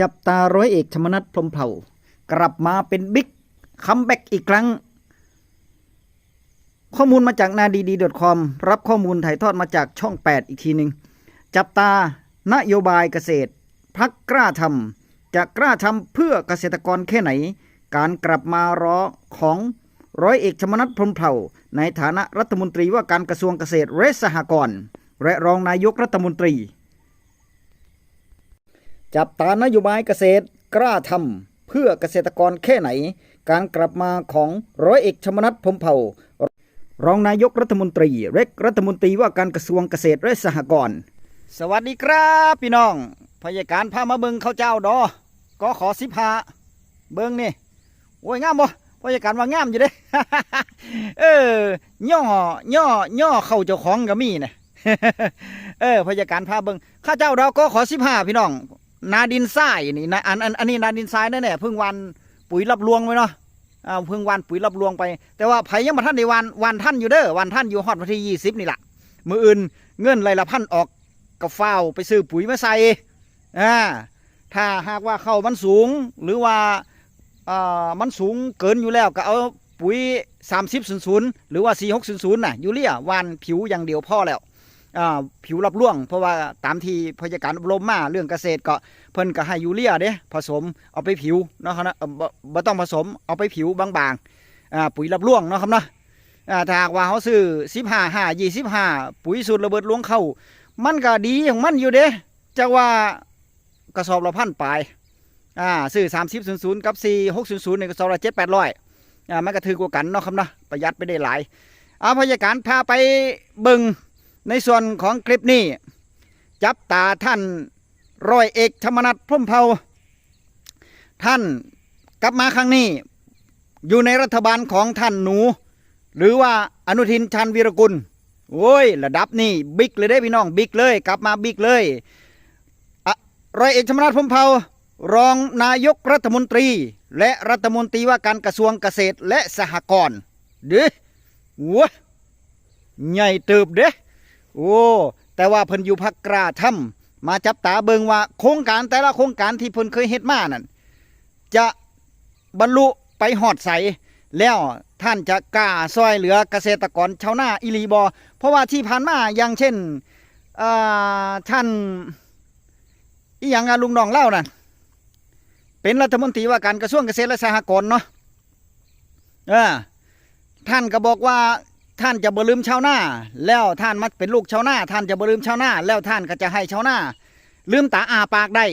จับตาร้อยเอกธรรมนัสพรหมเผ่ากลับมาเป็นบิ๊กคัมแบ็กอีกครั้งข้อมูลมาจากนาดีดี.com รับข้อมูลถ่ายทอดมาจากช่อง8อีกทีหนึ่งจับตานโยบายเกษตรพรรคกล้าทำจะกล้าทำเพื่อเกษตรกรแค่ไหนการกลับมาร้อของร้อยเอกธรรมนัสพรหมเผ่าในฐานะรัฐมนตรีว่าการกระทรวงเกษตรและสหกรณ์และรองนายกรัฐมนตรีจับตานโยบายเกษตรกล้าทำเพื่อเกษตรกรแค่ไหนการกลับมาของร้อยเอกธรรมนัสพรหมเผ่ารองนายกรัฐมนตรีและรัฐมนตรีว่าการกระทรวงเกษตรและสหกรณ์สวัสดีครับพี่น้องพยาการพามาเบิงข้าวเจ้าดอก็ขอ15เบิงนี่โอ้ยงามบ่พยาการว่างามอยู่เด้ ย่อเข้าเจ้าของก็มีนะ พยาการพาเบิงข้าวเจ้าดอก็ขอ15พี่น้องนาดินทรายนี่นะอันนี้นาดินทรายแน่ๆเพิ่งวันปุ๋ยรับรวงไว้เนาะเพิ่งวันปุ๋ยรับรวงไปแต่ว่าไผยังมาท่านในวันท่านอยู่เด้อวันท่านอยู่ฮอดวันที่20นี่แหละมื้ออื่นเงินไรละพันออกกระเฝ้าไปซื้อปุ๋ยมาใส่ถ้าหากว่าเข้ามันสูงหรือว่ามันสูงเกินอยู่แล้วก็เอาปุ๋ย3000หรือว่า4600น่ะยูเรียวานผิวอย่างเดียวพอแล้วผิวรับร่วงเพราะว่าตามที่พยาการอบรมมาเรื่องเกษตรก็เพิ่นก็ให้ยูเรียเด้ผสมเอาไปผิวเนาะครับนะบ่ต้องผสมเอาไปผิวบางๆปุ๋ยรับร่วงเนาะครับนะถ้าหากว่าเขาซื้อ15 ปุ๋ยสูตรระเบิดล้วงเข้ามันก็ดีของมันอยู่เด้จะว่ากระสอบละพันปลายซื้อ3000กับ4600ในกระสอบละ700-800มันก็ถือกว่ากันเนาะครับนะประหยัดไปได้หลายพยาการพาไปเบิ่งในส่วนของคลิปนี้จับตาท่านร้อยเอกธรรมนัสพรหมเผ่าท่านกลับมาครั้งนี้อยู่ในรัฐบาลของท่านหนูหรือว่าอนุทินชาญวีรกุลโอ้ยระดับนี้บิ๊กเลยได้พี่น้องบิ๊กเลยกลับมาบิ๊กเลยร้อยเอกธรรมนัสพรหมเผ่ารองนายกรัฐมนตรีและรัฐมนตรีว่าการกระทรวงเกษตรและสหกรณ์เด้หัวใหญ่เติบเด้โอ้แต่ว่าเพิ่นอยู่พรรคกล้าทำมาจับตาเบิงว่าโครงการแต่ละโครงการที่เพิ่นเคยเฮ็ดมานั่นจะบรรลุไปฮอดใสแล้วท่านจะกล้าซอยเหลือเกษตรกรชาวนาอีหลีบ่เพราะว่าที่ผ่านมาอย่างเช่นท่านอีหยังลุงน้องเล่านั่นเป็นรัฐมนตรีว่าการกระทรวงเกษตรและสหกรณ์เนาะท่านก็บอกว่าท่านจะบ่ลืมชาวนาแล้วท่านมาเป็นลูกชาวนาท่านจะบ่ลืมชาวนาแล้วท่านก็จะให้ชาวนาลืมตาอ้าปากได้